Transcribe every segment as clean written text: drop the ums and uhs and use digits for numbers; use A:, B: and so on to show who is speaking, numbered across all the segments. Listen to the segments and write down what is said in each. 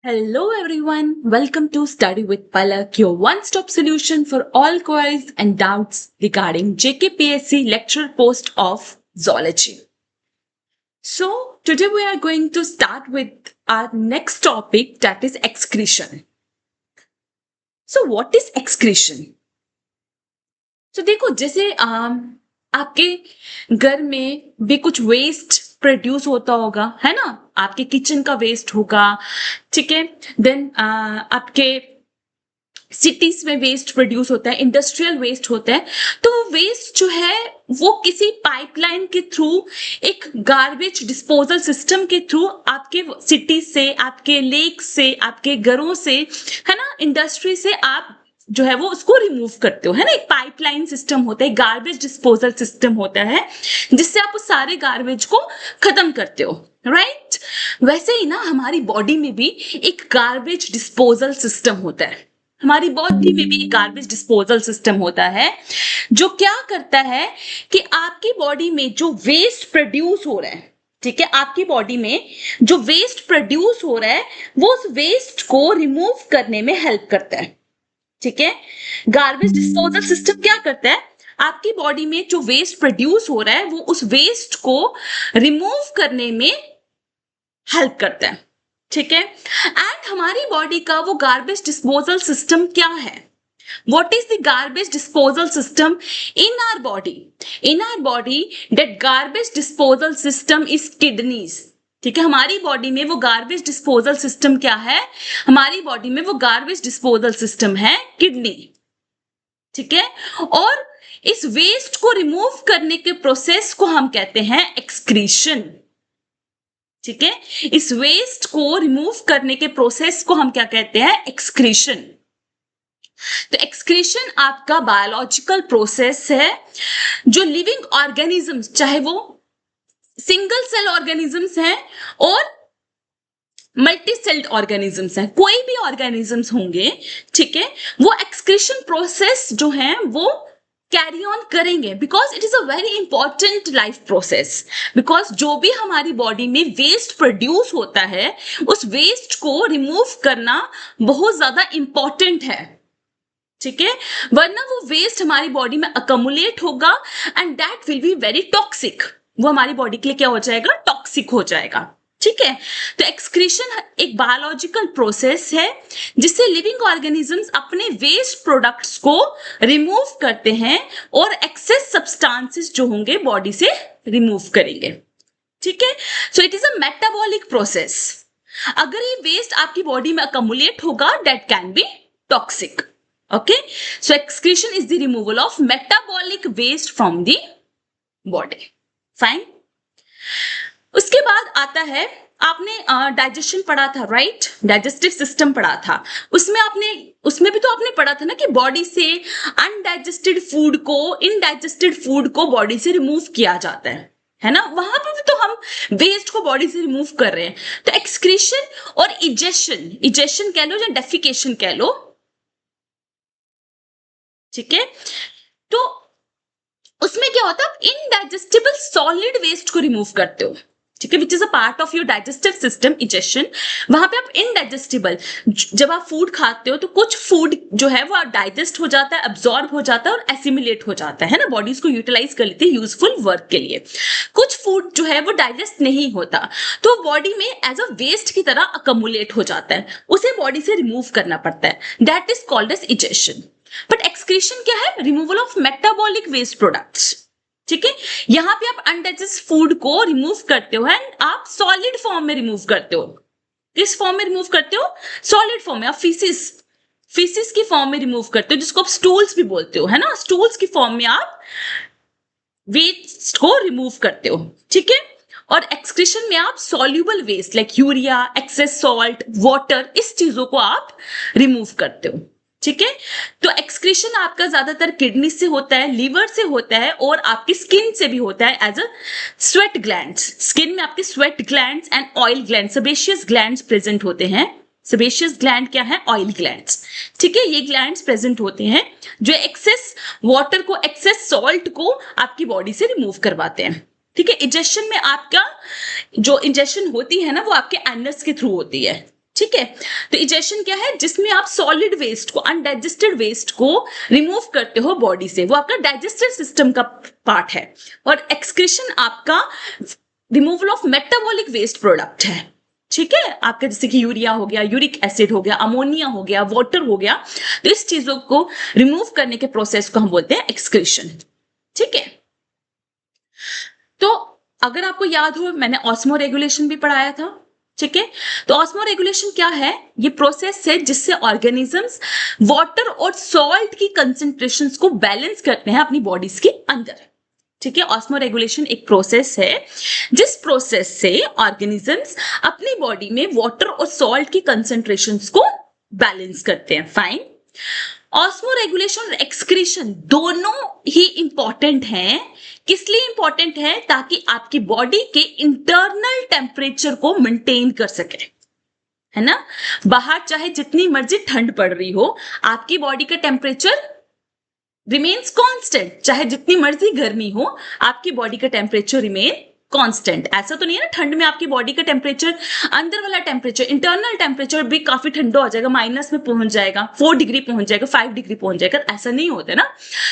A: Hello everyone, welcome to Study with Palak, your one-stop solution for all queries and doubts regarding JKPSC lecture post of zoology. So today we are going to start with our next topic, that is excretion. So what is excretion? तो देखो जैसे आपके घर में भी कुछ waste produce होता होगा, है ना? आपके किचन का वेस्ट होगा, ठीक है? देन आपके सिटीज में वेस्ट प्रोड्यूस होता है, इंडस्ट्रियल वेस्ट होता है, तो वो वेस्ट जो है वो किसी पाइपलाइन के थ्रू, एक गार्बेज डिस्पोजल सिस्टम के थ्रू आपके सिटी से, आपके लेक से, आपके घरों से, है ना, इंडस्ट्री से आप जो है वो उसको रिमूव करते हो, है ना? एक पाइपलाइन सिस्टम होता है, गार्बेज डिस्पोजल सिस्टम होता है, जिससे आप उस सारे गार्बेज को खत्म करते हो, राइट? वैसे ही ना हमारी बॉडी में भी एक गार्बेज डिस्पोजल सिस्टम होता है। हमारी बॉडी में भी गार्बेज डिस्पोजल सिस्टम होता है, जो क्या करता है कि आपकी बॉडी में जो वेस्ट प्रोड्यूस हो रहा है, ठीक है, आपकी बॉडी में जो वेस्ट प्रोड्यूस हो रहा है वो उस वेस्ट को रिमूव करने में हेल्प करता है, ठीक है? गार्बेज डिस्पोजल सिस्टम क्या करता है? आपकी बॉडी में जो वेस्ट प्रोड्यूस हो रहा है वो उस वेस्ट को रिमूव करने में हेल्प करता है, ठीक है? एंड हमारी बॉडी का वो गार्बेज डिस्पोजल सिस्टम क्या है? What is the garbage disposal system in our body? In our body, that garbage disposal system is kidneys. ठीक है, हमारी बॉडी में वो गार्बेज डिस्पोजल सिस्टम क्या है? हमारी बॉडी में वो गार्बेज डिस्पोजल सिस्टम है किडनी, ठीक है? और इस वेस्ट को रिमूव करने के प्रोसेस को हम कहते हैं एक्सक्रीशन, ठीक है? इस वेस्ट को रिमूव करने के प्रोसेस को हम क्या कहते हैं? एक्सक्रीशन। तो एक्सक्रीशन आपका बायोलॉजिकल प्रोसेस है जो लिविंग ऑर्गेनिजम्स, चाहे वो सिंगल सेल ऑर्गेनिजम्स हैं और मल्टी सेल्ड ऑर्गेनिजम्स हैं, कोई भी ऑर्गेनिजम्स होंगे, ठीक है, वो एक्सक्रीशन प्रोसेस जो है वो कैरी ऑन करेंगे, because it is a very important life process. Because जो भी हमारी बॉडी में वेस्ट प्रोड्यूस होता है उस वेस्ट को रिमूव करना बहुत ज्यादा इंपॉर्टेंट है, ठीक है? वरना वो वेस्ट हमारी बॉडी में अकमुलेट होगा and that will be very toxic. वो हमारी बॉडी के लिए क्या हो जाएगा? टॉक्सिक हो जाएगा, ठीक है? तो एक्सक्रीशन एक बायोलॉजिकल प्रोसेस है जिससे लिविंग ऑर्गेनिजम्स अपने वेस्ट प्रोडक्ट्स को रिमूव करते हैं और एक्सेस सब्सटेंसेस जो होंगे बॉडी से रिमूव करेंगे, ठीक है? So it is a metabolic process. अगर ये वेस्ट आपकी बॉडी में अकमुलेट होगा, that can be toxic. Okay, so excretion is the removal of metabolic waste from the body. Fine. उसके बाद आता है, आपने डाइजेशन पढ़ा था, राइट? डाइजेस्टिव सिस्टम पढ़ा था, उसमें भी तो आपने पढ़ा था ना कि बॉडी से अनडाइजेस्टेड फूड को, इनडाइजेस्टेड फूड को बॉडी से रिमूव किया जाता है ना? वहां पर भी तो हम वेस्ट को बॉडी से रिमूव कर रहे हैं। तो एक्सक्रीशन और इजेशन कह लो या डेफिकेशन कह लो, ठीक है? तो उसमें क्या होता है? आप इनडाइजेस्टेबल सॉलिड वेस्ट को रिमूव करते हो, ठीक है, which is a part of your digestive system, egestion. वहां पे आप इनडाइजेस्टेबल, जब आप फूड खाते हो तो कुछ फूड जो है वो डाइजेस्ट हो जाता है, अब्सॉर्ब हो जाता है और एसिमिलेट हो जाता है ना, बॉडी उसको यूटिलाइज कर लेती है यूजफुल वर्क के लिए। कुछ फूड जो है वो डाइजेस्ट नहीं होता, तो बॉडी में एज अ वेस्ट की तरह अकमुलेट हो जाता है, उसे बॉडी से रिमूव करना पड़ता है, that is called as egestion. But excretion क्या है? Removal of metabolic waste products, ठीक है? यहां पे आप अनडाइजेस्ट फूड को रिमूव करते हो एंड आप सॉलिड फॉर्म में रिमूव करते हो। किस फॉर्म में रिमूव करते हो? सॉलिड फॉर्म में। आप फीसिस की फॉर्म में रिमूव करते हो, जिसको आप स्टूल्स भी बोलते हो, है ना? स्टूल्स की फॉर्म में आप वेस्ट को रिमूव करते हो, ठीक है? और एक्सक्रीशन में आप soluble waste like urea, excess salt, water, इस चीजों को आप रिमूव करते हो, ठीक है? तो एक्सक्रीशन आपका ज्यादातर किडनी से होता है, लीवर से होता है और आपकी स्किन से भी होता है as a sweat glands. Skin में आपके sweat glands and oil gland, sebaceous glands present होते हैं। सेबेशियस ग्लैंड क्या है? ऑयल ग्लैंड्स, ठीक है? ये ग्लैंड्स प्रेजेंट होते हैं जो एक्सेस वाटर को, एक्सेस सॉल्ट को आपकी बॉडी से रिमूव करवाते हैं, ठीक है? इंजेक्शन में आपका जो इंजेक्शन होती है ना वो आपके एनस के थ्रू होती है, ठीक है। तो इजेशन क्या है, जिसमें आप सॉलिड वेस्ट को, अनडाइजेस्टेड वेस्ट को रिमूव करते हो बॉडी से, वो आपका डाइजेस्टिव सिस्टम का पार्ट है। और एक्सक्रीशन आपका removal of metabolic waste product है। ठीक है, आपका जैसे कि यूरिया हो गया, यूरिक एसिड हो गया, अमोनिया हो गया, वाटर हो गया, तो इस चीजों को रिमूव करने के प्रोसेस को हम बोलते हैं एक्सक्रीशन। ठीक है, तो अगर आपको याद हो, मैंने ऑस्मो रेगुलेशन भी पढ़ाया था। ठीक है, तो ऑस्मो रेगुलेशन क्या है, ये प्रोसेस है जिससे ऑर्गेनिजम्स वाटर और सॉल्ट की कंसेंट्रेशंस को बैलेंस करते हैं अपनी बॉडीज के अंदर। ठीक है, ऑस्मो रेगुलेशन एक प्रोसेस है जिस प्रोसेस से ऑर्गेनिजम्स अपनी बॉडी में वाटर और सॉल्ट की कंसेंट्रेशंस को बैलेंस करते हैं। फाइन। ऑस्मो रेगुलेशन और एक्सक्रीशन दोनों ही इंपॉर्टेंट हैं। किस लिए इंपॉर्टेंट है, ताकि आपकी बॉडी के इंटरनल टेम्परेचर को मेंटेन कर सके, है ना। बाहर चाहे जितनी मर्जी ठंड पड़ रही हो, आपकी बॉडी का टेम्परेचर रिमेन्स कांस्टेंट। चाहे जितनी मर्जी गर्मी हो, आपकी बॉडी का टेम्परेचर रिमेन कांस्टेंट। ऐसा तो नहीं है ना, ठंड में आपकी बॉडी का टेम्परेचर, अंदर वाला टेम्परेचर, इंटरनल टेम्परेचर भी काफी ठंडा हो जाएगा, माइनस में पहुंच जाएगा, 4 डिग्री पहुंच जाएगा, 5 डिग्री पहुंच जाएगा। ऐसा नहीं होता ना।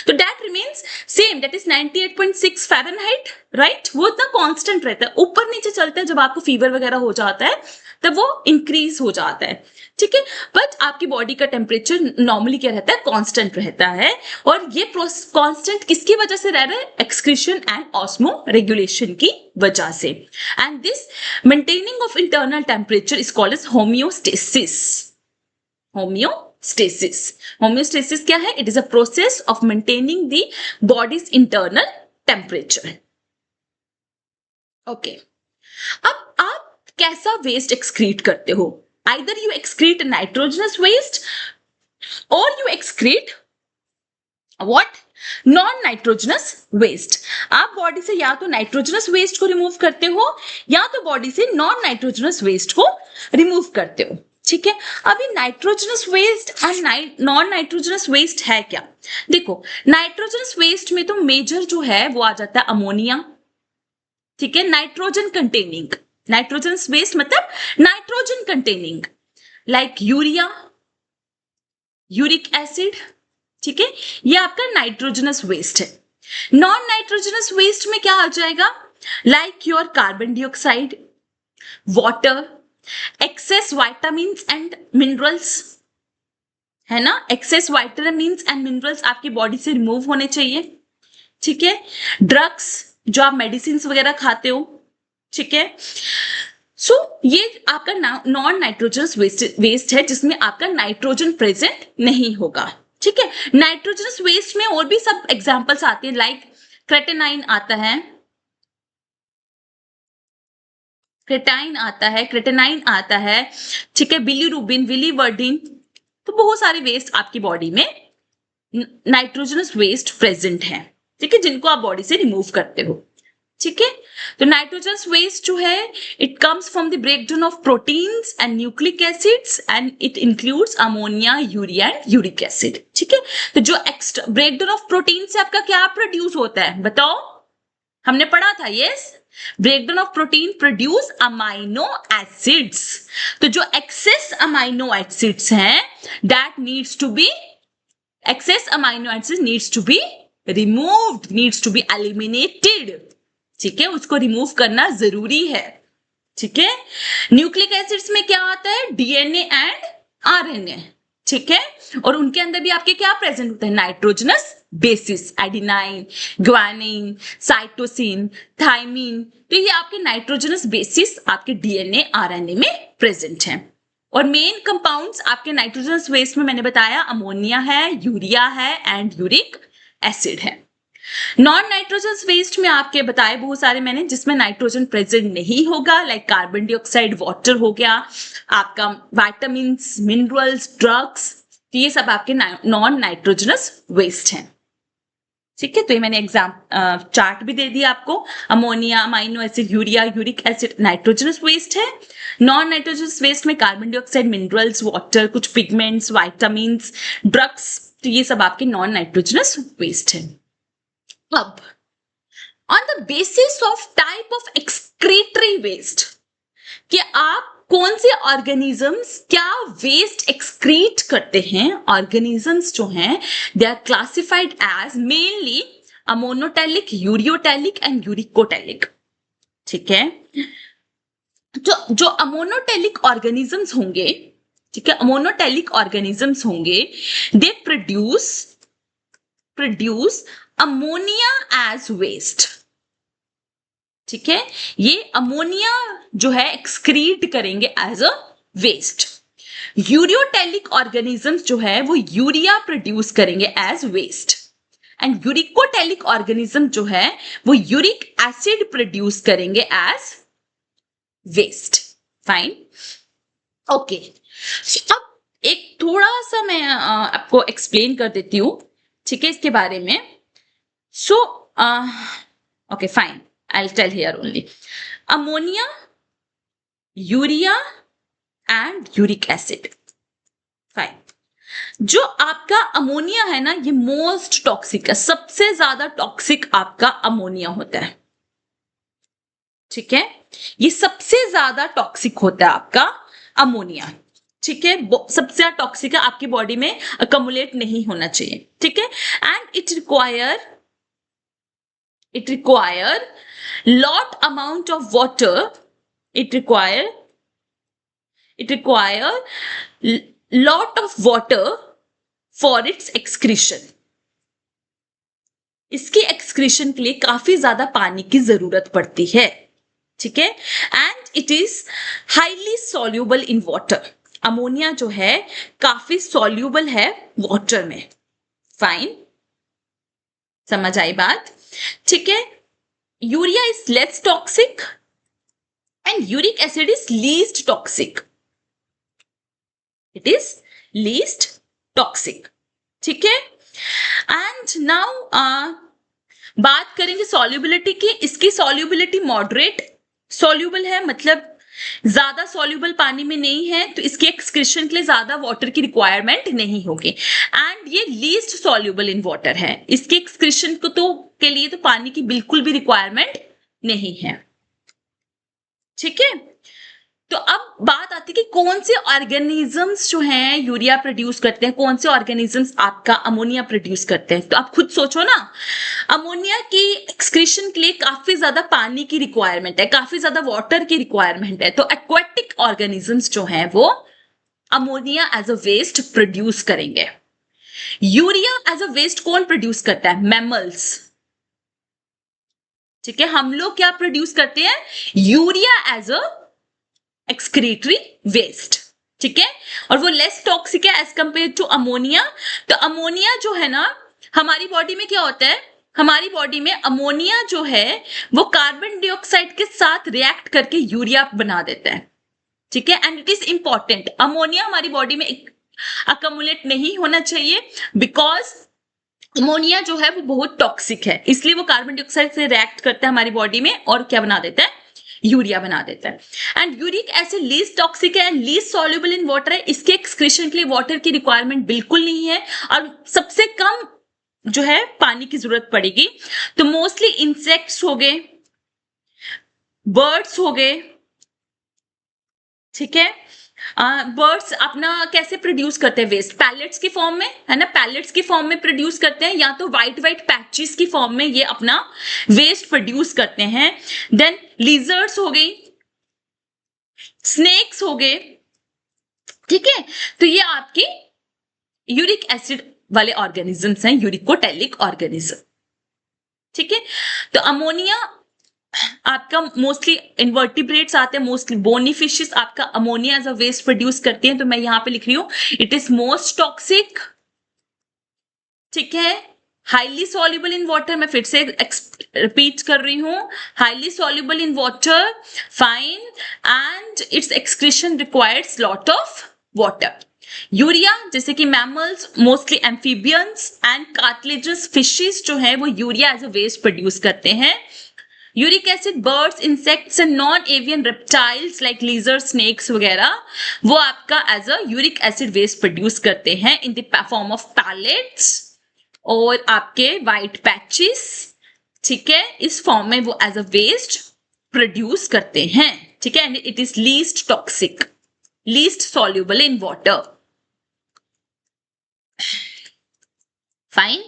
A: तो that remains same, that is 98.6 Fahrenheit, right. वो इतना कांस्टेंट रहता है। ऊपर नीचे चलता है, जब आपको फीवर वगैरह हो जाता है तब वो इंक्रीज हो जाता है। ठीक है, बट आपकी बॉडी का टेम्परेचर नॉर्मली क्या रहता है, कांस्टेंट रहता है। और ये कांस्टेंट किसकी वजह से रह रहा है, एक्सक्रीशन एंड ऑस्मो रेगुलेशन की वजह से। And this maintaining of internal temperature is called as homeostasis. Homeostasis क्या है, it is a process of maintaining the body's internal temperature. Okay, अब आप कैसा वेस्ट एक्सक्रीट करते हो, either you excrete nitrogenous waste or you excrete what, non nitrogenous waste. आप body से या तो नाइट्रोजनस वेस्ट को रिमूव करते हो या तो बॉडी से नॉन नाइट्रोजनस वेस्ट को रिमूव करते हो। ठीक है, अभी nitrogenous waste and non nitrogenous waste है क्या, देखो नाइट्रोजनस वेस्ट में तो मेजर जो है वो आ जाता है अमोनिया। ठीक है, नाइट्रोजन कंटेनिंग, नाइट्रोजनस वेस्ट मतलब nitrogen containing, like urea, uric acid. ठीक है, ये आपका नाइट्रोजनस वेस्ट है। नॉन नाइट्रोजनस वेस्ट में क्या आ जाएगा, like your carbon dioxide, water, excess vitamins and minerals, है ना। एक्सेस विटामिन्स एंड मिनरल्स आपकी बॉडी से रिमूव होने चाहिए। ठीक है, ड्रग्स, जो आप मेडिसिन वगैरह खाते हो। ठीक है, सो ये आपका नॉन नाइट्रोजनस वेस्ट है जिसमें आपका नाइट्रोजन प्रेजेंट नहीं होगा। ठीक है, नाइट्रोजनस वेस्ट में और भी सब एग्जांपल्स आते हैं, लाइक क्रेटेनाइन आता है, क्रेटेनाइन आता है। ठीक है, बिलीरुबिन, विलीवर्डिन, तो बहुत सारे वेस्ट आपकी बॉडी में नाइट्रोजनस वेस्ट प्रेजेंट है। ठीक है, जिनको आप बॉडी से रिमूव करते हो। ठीक है, तो नाइट्रोजनस वेस्ट जो है, it comes from the breakdown of proteins and nucleic acids and it includes ammonia, urea and uric acid. ठीक है, तो जो एक्स्ट्रा ब्रेकडाउन ऑफ प्रोटीन से आपका क्या प्रोड्यूस होता है, बताओ, हमने पढ़ा था, yes, breakdown of protein produce amino acids. तो जो एक्सेस अमाइनो एसिड्स हैं, that needs to be, excess amino acids needs to be removed, needs to be eliminated। ठीक है, उसको रिमूव करना जरूरी है। ठीक है, न्यूक्लिक एसिड्स में क्या आता है, डीएनए एंड आरएनए। ठीक है, और उनके अंदर भी आपके क्या प्रेजेंट होता है, nitrogenous bases, adenine, guanine, cytosine, thymine. तो ये आपके नाइट्रोजनस बेसिस आपके डीएनए आरएनए में प्रेजेंट है। और मेन कंपाउंड्स आपके नाइट्रोजनस वेस्ट में मैंने बताया, अमोनिया है, यूरिया है एंड यूरिक एसिड है। नॉन नाइट्रोजनस वेस्ट में आपके बताए बहुत सारे मैंने, जिसमें नाइट्रोजन प्रेजेंट नहीं होगा, लाइक कार्बन डाइऑक्साइड, वाटर हो गया, आपका विटामिन्स, मिनरल्स, ड्रग्स, तो ये सब आपके नॉन नाइट्रोजनस वेस्ट हैं। ठीक है, तो ये मैंने एग्जाम चार्ट भी दे दिया आपको। Ammonia, amino acid, urea, uric acid nitrogenous waste है। नॉन नाइट्रोजनस वेस्ट में कार्बन डाइऑक्साइड, मिनरल्स, वाटर, कुछ पिगमेंट्स, विटामिन्स, ड्रग्स, तो ये सब आपके नॉन नाइट्रोजनस वेस्ट है। अब on the basis of type of excretory waste, कि आप कौन से ऑर्गेनिजम्स क्या वेस्ट एक्सक्रीट करते हैं? ऑर्गेनिजम्स जो हैं they are classified as mainly ammonotelic, ureotelic and uricotelic. ठीक है, जो अमोनोटैलिक ऑर्गेनिजम्स होंगे, ठीक है, अमोनोटैलिक ऑर्गेनिजम्स होंगे, they produce ammonia as waste. ठीक है, ये अमोनिया जो है एक्सक्रीट करेंगे as a waste. Ureotelic organisms जो है वो यूरिया प्रोड्यूस करेंगे as waste, and uricotelic organism जो है वो यूरिक एसिड प्रोड्यूस करेंगे एज वेस्ट। Fine, okay. अब एक थोड़ा सा मैं आपको एक्सप्लेन कर देती हूं, ठीक है, इसके बारे में। So okay fine, I'll tell here only. Ammonia, urea and uric acid. Fine. जो आपका अमोनिया है ना, ये मोस्ट टॉक्सिक है, सबसे ज्यादा टॉक्सिक आपका अमोनिया होता है। ठीक है, ये सबसे ज्यादा टॉक्सिक होता है आपका अमोनिया। ठीक है, सबसे ज्यादा टॉक्सिक है, आपकी बॉडी में अकमुलेट नहीं होना चाहिए। ठीक है, and it require lot amount of water. It require lot of water for its excretion. इसके एक्सक्रीशन के लिए काफी ज्यादा पानी की जरूरत पड़ती है। ठीक है, and it is highly soluble in water. Ammonia जो है काफी सॉल्यूबल है वाटर में। फाइन, समझ आई बात? ठीक है, urea is less toxic and uric acid is least toxic. It is least toxic. ठीक है, एंड नाउ बात करेंगे सॉल्युबिलिटी की। इसकी सॉल्युबिलिटी मॉडरेट सॉल्युबल है, मतलब ज्यादा सॉल्युबल पानी में नहीं है, तो इसके एक्सक्रीशन के लिए ज्यादा वाटर की रिक्वायरमेंट नहीं होगी। एंड ये लीस्ट सॉल्युबल इन वाटर है, इसके एक्सक्रीशन को के लिए तो पानी की बिल्कुल भी रिक्वायरमेंट नहीं है। ठीक है, तो अब बात आती है कि कौन से ऑर्गेनिजम्स जो हैं यूरिया प्रोड्यूस करते हैं, कौन से ऑर्गेनिजम्स आपका अमोनिया प्रोड्यूस करते हैं। तो आप खुद सोचो ना, अमोनिया की एक्सक्रीशन के लिए काफी ज्यादा पानी की रिक्वायरमेंट है, काफी ज्यादा वाटर की रिक्वायरमेंट है, तो एक्वेटिक ऑर्गेनिजम्स जो हैं वो ammonia as a waste produce करेंगे। यूरिया एज अ वेस्ट कौन प्रोड्यूस करता है? मैमल्स। ठीक है, हम लोग क्या प्रोड्यूस करते हैं? Urea as a excretory waste. ठीक है, और वो लेस टॉक्सिक है एज कंपेयर टू अमोनिया। तो अमोनिया जो है ना, हमारी बॉडी में क्या होता है, हमारी बॉडी में अमोनिया जो है वो कार्बन डाइऑक्साइड के साथ रिएक्ट करके यूरिया बना देता है। ठीक है, and it is important, ammonia हमारी बॉडी में अकमुलेट नहीं होना चाहिए, बिकॉज अमोनिया जो है वो बहुत टॉक्सिक है, इसलिए वो कार्बन डाइऑक्साइड से रिएक्ट करता है हमारी बॉडी में और क्या बना देता है? यूरिया बना देता है। And uric acid least toxic है and least soluble in water है, इसके एक्सक्रीशन के लिए वाटर की रिक्वायरमेंट बिल्कुल नहीं है और सबसे कम जो है पानी की जरूरत पड़ेगी। तो मोस्टली इंसेक्ट्स हो गए, बर्ड्स हो गए। ठीक है, बर्ड्स अपना कैसे प्रोड्यूस करते हैं वेस्ट? पैलेट्स की फॉर्म में, है ना, पैलेट्स की फॉर्म में प्रोड्यूस करते हैं, या तो व्हाइट व्हाइट पैचेस की फॉर्म में ये अपना वेस्ट प्रोड्यूस करते हैं। देन लिजर्ड्स हो गई, स्नेक्स हो गए। ठीक है, तो ये आपके यूरिक एसिड वाले ऑर्गेनिजम्स हैं, यूरिकोटैलिक ऑर्गेनिज्म। ठीक है, तो अमोनिया आपका मोस्टली इन्वर्टिब्रेट्स आते हैं, मोस्टली बोनी फिशेस आपका ammonia as a waste produce करती हैं। तो मैं यहां पे लिख रही हूं इट इज मोस्ट टॉक्सिक। ठीक है, हाईली सॉल्युबल इन वाटर, मैं फिर से रिपीट कर रही हूं, highly soluble in water. Fine, and its excretion requires lot of water. Urea, जैसे कि mammals, mostly amphibians and cartilaginous fishes जो है वो urea as a waste produce करते हैं। Uric acid birds, insects and non avian reptiles like lizards, snakes वगैरह वो आपका as a uric acid waste produce करते हैं in the form of pellets और आपके व्हाइट पैचेस। ठीक है, इस फॉर्म में वो एज अ वेस्ट प्रोड्यूस करते हैं। ठीक है, and it is least toxic, least soluble in water. Fine,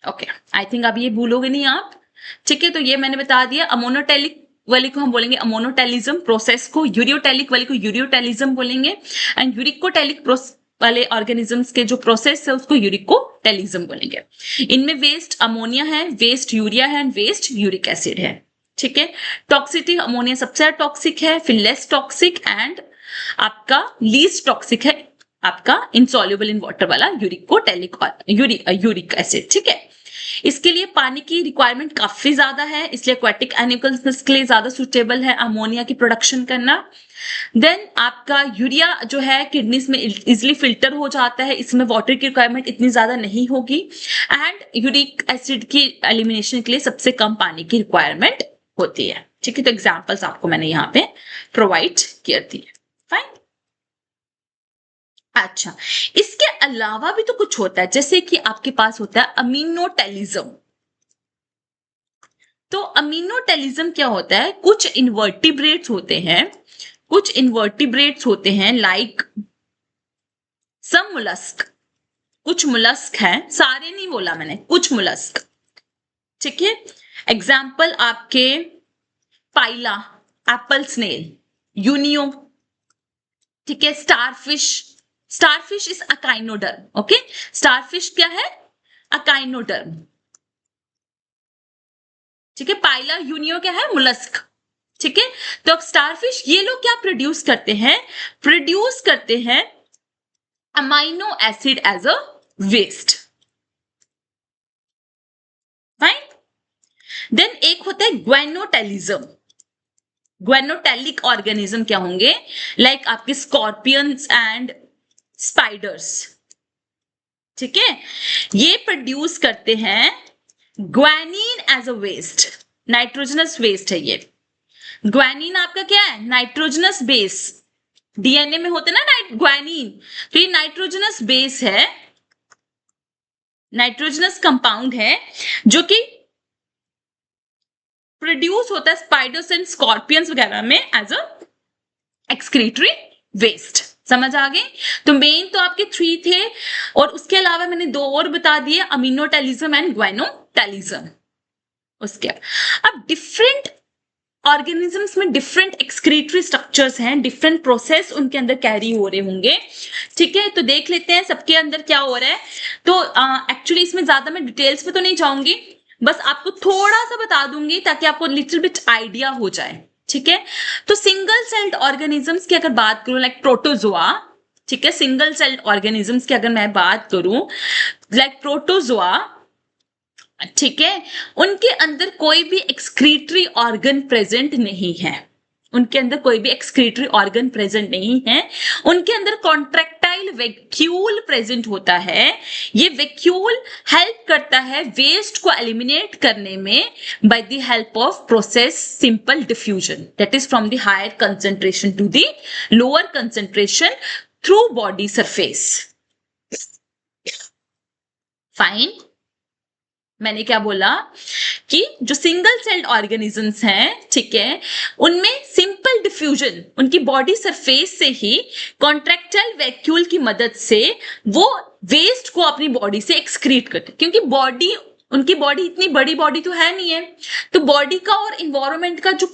A: okay, I think अब ये भूलोगे नहीं आप। ठीक है, तो ये मैंने बता दिया। अमोनोटेलिक वाले को हम बोलेंगे अमोनोटेलिज्म प्रोसेस को, यूरियोटेलिक वाले को यूरियोटेलिज्म बोलेंगे, एंड यूरिकोटेलिक वाले ऑर्गेनिजम्स के जो प्रोसेस है उसको यूरिकोटेलिज्म बोलेंगे। इनमें वेस्ट अमोनिया है, वेस्ट यूरिया है, एंड वेस्ट यूरिक एसिड है। ठीक है, टॉक्सिसिटी अमोनिया सबसे ज्यादा टॉक्सिक है, फिर लेस टॉक्सिक, एंड आपका लीस्ट टॉक्सिक है आपका इनसॉल्युबल इन वाटर वाला यूरिकोटेलिक यूरिक एसिड। ठीक है, इसके लिए पानी की रिक्वायरमेंट काफी ज्यादा है, इसलिए एक्वाटिक एनिमल्स के लिए ज्यादा सुटेबल है अमोनिया की प्रोडक्शन करना। देन आपका यूरिया जो है किडनीज में इजिली फिल्टर हो जाता है, इसमें वाटर की रिक्वायरमेंट इतनी ज्यादा नहीं होगी, एंड यूरिक एसिड की एलिमिनेशन के लिए सबसे कम पानी की रिक्वायरमेंट होती है। ठीक है, तो एग्जाम्पल्स आपको मैंने यहाँ पे प्रोवाइड कर दी है। फाइन, अच्छा, इसके अलावा भी तो कुछ होता है, जैसे कि आपके पास होता है अमीनोटेलिज्म। तो अमीनोटेलिज्म क्या होता है, कुछ इन्वर्टिब्रेट्स होते हैं, कुछ इन्वर्टिब्रेट्स होते हैं लाइक सम मुलस्क, कुछ मुलस्क हैं, सारे नहीं बोला मैंने, कुछ मुलस्क। ठीक है, एग्जाम्पल आपके पाइला, एप्पल स्नेल, यूनियो, ठीक है, starfish, starfish is अकाइनोडर्म। Okay, starfish क्या है, अकाइनोडर्म। ठीक है, पाइला यूनियो क्या है, मुलस्क। ठीक है, तो स्टारफिश ये लोग क्या प्रोड्यूस करते हैं, प्रोड्यूस करते हैं amino acid as a waste. Fine, then एक होता है ग्वेनोटेलिज्म। ग्वेनोटेलिक ऑर्गेनिज्म क्या होंगे, लाइक आपके स्कॉर्पियंस एंड स्पाइडर्स। ठीक है, ये प्रोड्यूस करते हैं guanine as a waste, nitrogenous waste है ये। ग्वानिन आपका क्या है, नाइट्रोजनस बेस, डीएनए में होते ना ग्वानिन, तो ये नाइट्रोजनस बेस है, नाइट्रोजनस कंपाउंड है जो कि प्रोड्यूस होता है स्पाइडर्स एंड स्कॉर्पियंस वगैरह में एज अ एक्सक्रीटरी वेस्ट। समझ आ गए, तो मेन तो आपके 3 थे, और उसके अलावा मैंने 2 और बता दिए, अमीनोटेलिज्म एंड ग्वेनोटेलिज्म। उसके अब डिफरेंट ऑर्गेनिजम्स में डिफरेंट एक्सक्रीटरी स्ट्रक्चर्स हैं, डिफरेंट प्रोसेस उनके अंदर कैरी हो रहे होंगे। ठीक है, तो देख लेते हैं सबके अंदर क्या हो रहा है। तो एक्चुअली इसमें ज्यादा मैं डिटेल्स में तो नहीं जाऊंगी, बस आपको थोड़ा सा बता दूंगी ताकि आपको लिटिल बिट आइडिया हो जाए। ठीक है, तो सिंगल सेल्ड ऑर्गेनिजम्स की अगर बात करूं लाइक प्रोटोजोआ, ठीक है, सिंगल सेल्ड ऑर्गेनिजम्स की अगर मैं बात करूं लाइक प्रोटोजोआ, ठीक है, उनके अंदर कोई भी एक्सक्रीटरी ऑर्गन प्रेजेंट नहीं है, उनके अंदर कोई भी एक्सक्रीटरी ऑर्गन प्रेजेंट नहीं है, उनके अंदर कॉन्ट्रैक्टाइल वैक्यूल प्रेजेंट होता है। ये वैक्यूल हेल्प करता है वेस्ट को एलिमिनेट करने में by the help of process simple diffusion, that is from the higher concentration to the lower concentration through body surface. Fine, मैंने क्या बोला कि जो सिंगल सेल्ड ऑर्गेनिजम्स हैं, ठीक है, उनमें सिंपल डिफ्यूजन, उनकी बॉडी सरफेस से ही कॉन्ट्रैक्टाइल वैक्यूल की मदद से वो वेस्ट को अपनी बॉडी से एक्सक्रीट करते, क्योंकि बॉडी, उनकी बॉडी इतनी बड़ी बॉडी तो है नहीं है, तो बॉडी का और इन्वायरमेंट का जो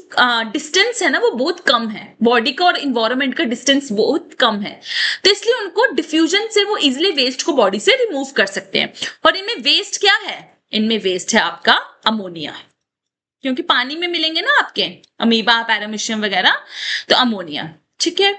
A: डिस्टेंस है ना वो बहुत कम है, बॉडी का और इन्वायरमेंट का डिस्टेंस बहुत कम है, तो इसलिए उनको डिफ्यूजन से वो इजिली वेस्ट को बॉडी से रिमूव कर सकते हैं। और इनमें वेस्ट क्या है, इनमें वेस्ट है आपका अमोनिया, क्योंकि पानी में मिलेंगे ना आपके अमीबा, पैरामीशियम वगैरह, तो अमोनिया। ठीक है,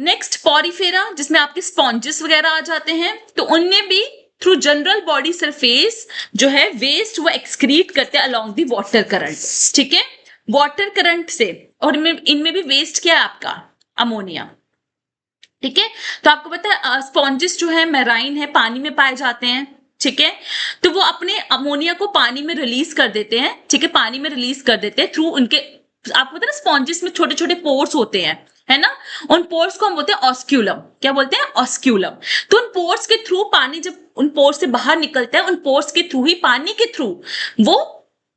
A: नेक्स्ट पॉरीफेरा, जिसमें आपके स्पॉन्जेस वगैरह आ जाते हैं, तो उनमें भी थ्रू जनरल बॉडी सरफेस जो है वेस्ट वो एक्सक्रीट करते हैं अलोंग दी वाटर करंट। ठीक है, वाटर करंट से, और इनमें भी वेस्ट क्या है आपका, अमोनिया। ठीक है, तो आपको पता है स्पॉन्जेस जो है मैराइन है, पानी में पाए जाते हैं। ठीक है, तो वो अपने अमोनिया को पानी में रिलीज कर देते हैं। ठीक है, पानी में रिलीज कर देते हैं थ्रू उनके, आपको पता है ना स्पॉन्जेस में छोटे छोटे पोर्स होते हैं, है ना, उन पोर्स को हम बोलते हैं ऑस्क्यूलम। क्या बोलते हैं, ऑस्क्यूलम। तो उन पोर्स के थ्रू पानी जब उन पोर्स से बाहर निकलता है, उन पोर्स के थ्रू ही, पानी के थ्रू वो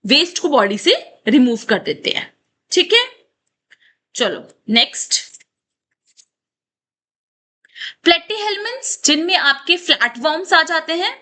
A: वेस्ट को बॉडी से रिमूव कर देते हैं। ठीक है, चलो नेक्स्ट, प्लेटीहेल्मिन्थ्स जिनमें आपके फ्लैटवर्म्स आ जाते हैं।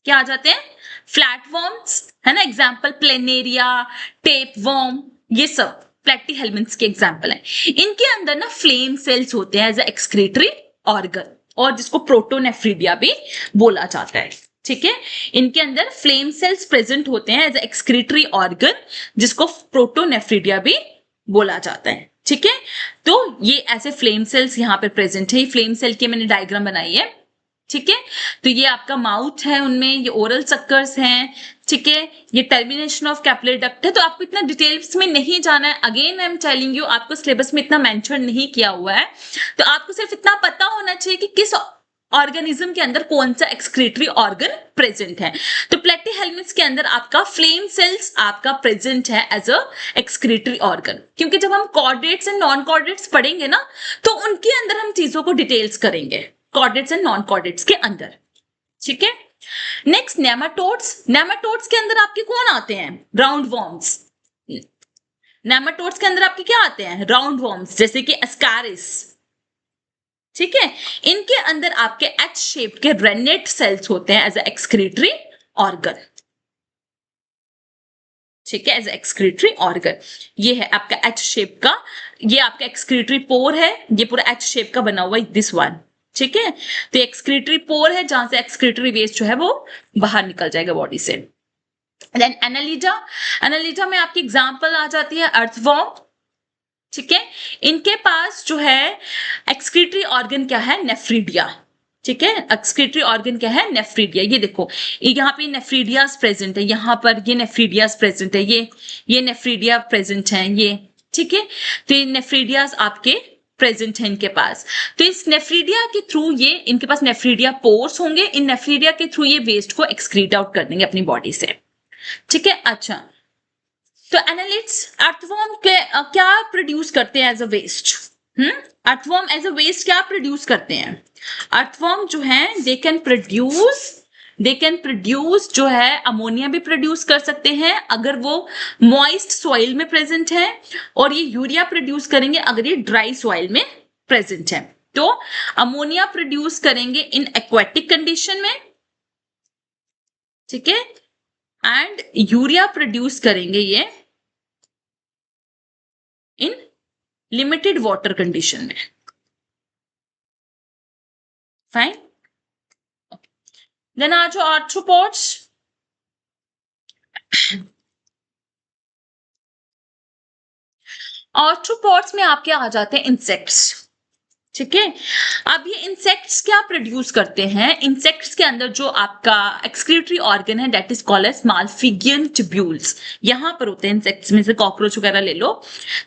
A: क्या आ जाते हैं? फ्लैटवर्म्स, है ना, एग्जाम्पल प्लेनेरिया, टेपवर्म, ये सब प्लेटीहेल्मिन्थ्स के एग्जाम्पल हैं। इनके अंदर ना फ्लेम सेल्स होते हैं एज ए एक्सक्रीटरी ऑर्गन, और जिसको प्रोटोनेफ्रीडिया भी बोला जाता है। ठीक है, इनके अंदर फ्लेम सेल्स प्रेजेंट होते हैं एज ए एक्सक्रीटरी ऑर्गन, जिसको प्रोटोनेफ्रीडिया भी बोला जाता है। ठीक है, तो ये ऐसे फ्लेम सेल्स यहाँ पे प्रेजेंट है। फ्लेम सेल की मैंने डायग्राम बनाई है। ठीक है, तो ये आपका माउथ है, उनमें ये ओरल सक्कर्स हैं। ठीक है, ये टर्मिनेशन ऑफ कैपिलरी डक्ट है। तो आपको इतना डिटेल्स में नहीं जाना है। Again I am telling you, आपको सिलेबस में इतना मेंशन नहीं किया हुआ है, तो आपको सिर्फ इतना पता होना चाहिए कि किस ऑर्गेनिज्म के अंदर कौन सा एक्सक्रीटरी ऑर्गन प्रेजेंट है। तो प्लेटीहेल्मिन्थ्स के अंदर आपका फ्लेम सेल्स आपका प्रेजेंट है एज अ एक्सक्रीटरी ऑर्गन, क्योंकि जब हम कॉर्डेट्स एंड नॉन कॉर्डेट्स पढ़ेंगे ना, तो उनके अंदर हम चीजों को डिटेल्स करेंगे, कॉर्डेट्स एंड नॉन कॉर्डेट्स के अंदर। ठीक है, नेक्स्ट नेमाटोड्स। नेमाटोड्स के अंदर आपके कौन आते हैं? Round worms. नेमाटोड्स के अंदर आपके क्या आते हैं? राउंड वर्म्स, जैसे कि एस्कारिस। ठीक है, इनके अंदर आपके एच शेप के रेनेट सेल्स होते हैं एज ए एक्सक्रीटरी ऑर्गन। ठीक है, एज एक्सक्रीटरी ऑर्गन। ये है आपका एच शेप का, ये आपका एक्सक्रीटरी पोर है, ये पूरा एच शेप का बना हुआ है, दिस वन। ठीक है, तो एक्सक्रीटरी पोर है जहां से एक्सक्रीटरी वेस्ट जो है वो बाहर निकल जाएगा बॉडी से। Then Annelida. एनालिडा में आपकी एग्जांपल आ जाती है अर्थवर्म। ठीक है, इनके पास जो है एक्सक्रीटरी ऑर्गन क्या है? नेफ्रीडिया। ठीक है, एक्सक्रीटरी ऑर्गन क्या है? नेफ्रीडिया। ये देखो, यहाँ पे नेफ्रीडियास प्रेजेंट है, यहाँ पर ये नेफ्रीडियास प्रेजेंट है, ये नेफ्रीडिया प्रेजेंट है, ये। ठीक है, तो ये नेफ्रीडियास आपके प्रेजेंट है इनके पास। तो इस नेफ्रीडिया के थ्रू ये, इनके पास नेफ्रीडिया पोर्स होंगे, इन नेफ्रीडिया के थ्रू ये वेस्ट को एक्सक्रीट आउट कर देंगे अपनी बॉडी से। ठीक है, अच्छा, तो एनालिट्स अर्थवर्म क्या प्रोड्यूस करते हैं as a waste? Earthworm as a waste क्या प्रोड्यूस करते हैं? अर्थवर्म जो है दे कैन प्रोड्यूस जो है अमोनिया भी प्रोड्यूस कर सकते हैं अगर वो मॉइस्ट सॉइल में प्रेजेंट है, और ये यूरिया प्रोड्यूस करेंगे अगर ये ड्राई सॉइल में प्रेजेंट है। तो अमोनिया प्रोड्यूस करेंगे इन एक्वेटिक कंडीशन में। ठीक है, एंड यूरिया प्रोड्यूस करेंगे ये इन लिमिटेड वाटर कंडीशन में। फाइन, देन आ जाओ आर्थ्रोपोड्स। आर्थ्रोपोड्स में आपके आ जाते हैं इंसेक्ट्स। ठीक है, अब ये इंसेक्ट्स क्या प्रोड्यूस करते हैं? इंसेक्ट्स के अंदर जो आपका एक्सक्रीटरी ऑर्गन है that is called as Malpighian tubules, यहां पर होते हैं इंसेक्ट्स में से, कॉकरोच वगैरह ले लो।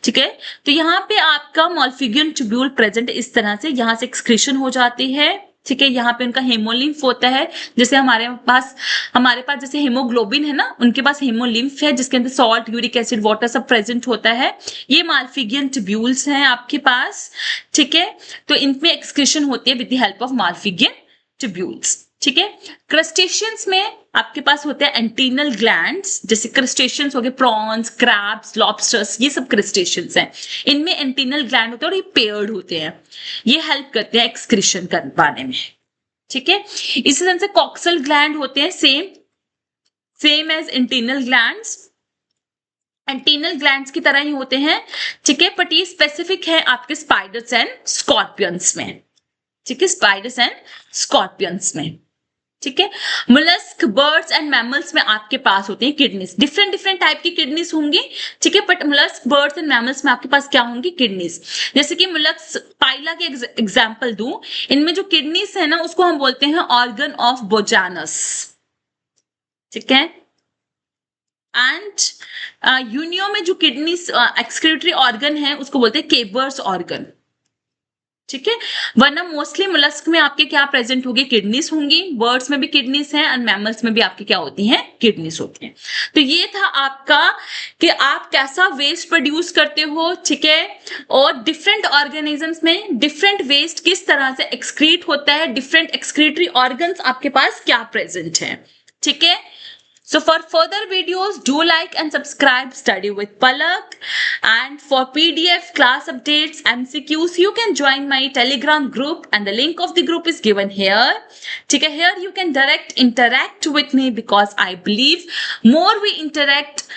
A: ठीक है, तो यहाँ पे आपका माल्फिगियन ट्यूब्यूल प्रेजेंट इस तरह से, यहां से एक्सक्रीशन हो जाती है। ठीक है, यहाँ पे उनका हेमोलिम्फ होता है, जैसे हमारे पास जैसे हेमोग्लोबिन है ना, उनके पास हेमोलिम्फ है जिसके अंदर सॉल्ट, यूरिक एसिड, वाटर सब प्रेजेंट होता है। ये माल्फिगियन ट्यूब्यूल्स हैं आपके पास। ठीक है, तो इनमें एक्सक्रीशन होती है with the help of Malpighian tubules. ठीक है, क्रस्टेशियंस में आपके पास होते हैं एंटीनल ग्लैंड्स, जैसे क्रस्टेशियंस हो गए, प्रॉन्स, क्रैब्स, लॉबस्टर्स, ये सब क्रस्टेशियंस हैं। इनमें एंटीनल ग्लैंड होते हैं और ये पेयर्ड होते हैं, ये हेल्प करते हैं एक्सक्रीशन करवाने में। ठीक है, इसी तरह से कॉक्सल ग्लैंड होते हैं, same as antennal glands, antennal glands की तरह ही होते हैं। ठीक है, बट ये स्पेसिफिक है आपके स्पाइडर्स एंड स्कॉर्पियंस में। ठीक है, स्पाइडर्स एंड स्कॉर्पियंस में। ठीक है, मोलस्क, बर्ड्स एंड मैमल्स में आपके पास होते हैं किडनीज, डिफरेंट टाइप की किडनीज होंगी। ठीक है, but mollusc, birds and mammals में आपके पास क्या होंगी? किडनीज। जैसे कि मोलस्क, पाइला के एग्जांपल दूं, इनमें जो किडनीज है ना उसको हम बोलते हैं ऑर्गन ऑफ बोजानस। ठीक है, एंड यूनियो में जो किडनीज एक्सक्रीटरी ऑर्गन है उसको बोलते हैं केबर्स ऑर्गन। ठीक है, वरना मोस्टली मोलस्क में आपके क्या प्रेजेंट होगी? किडनीज होंगी, बर्ड्स में भी किडनीज हैं, एंड मैमल्स में भी आपके क्या होती हैं? किडनीज होती हैं। तो ये था आपका कि आप कैसा वेस्ट प्रोड्यूस करते हो। ठीक है, और डिफरेंट ऑर्गेनिजम्स में डिफरेंट वेस्ट किस तरह से एक्सक्रीट होता है, डिफरेंट एक्सक्रीटरी ऑर्गन्स आपके पास क्या प्रेजेंट है। ठीक है, So for further videos, do like and subscribe Study with Palak. And for PDF class updates, MCQs, you can join my Telegram group and the link of the group is given here. Okay, here you can direct interact with me because I believe more we interact,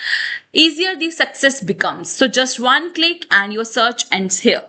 A: easier the success becomes. So just one click and your search ends here.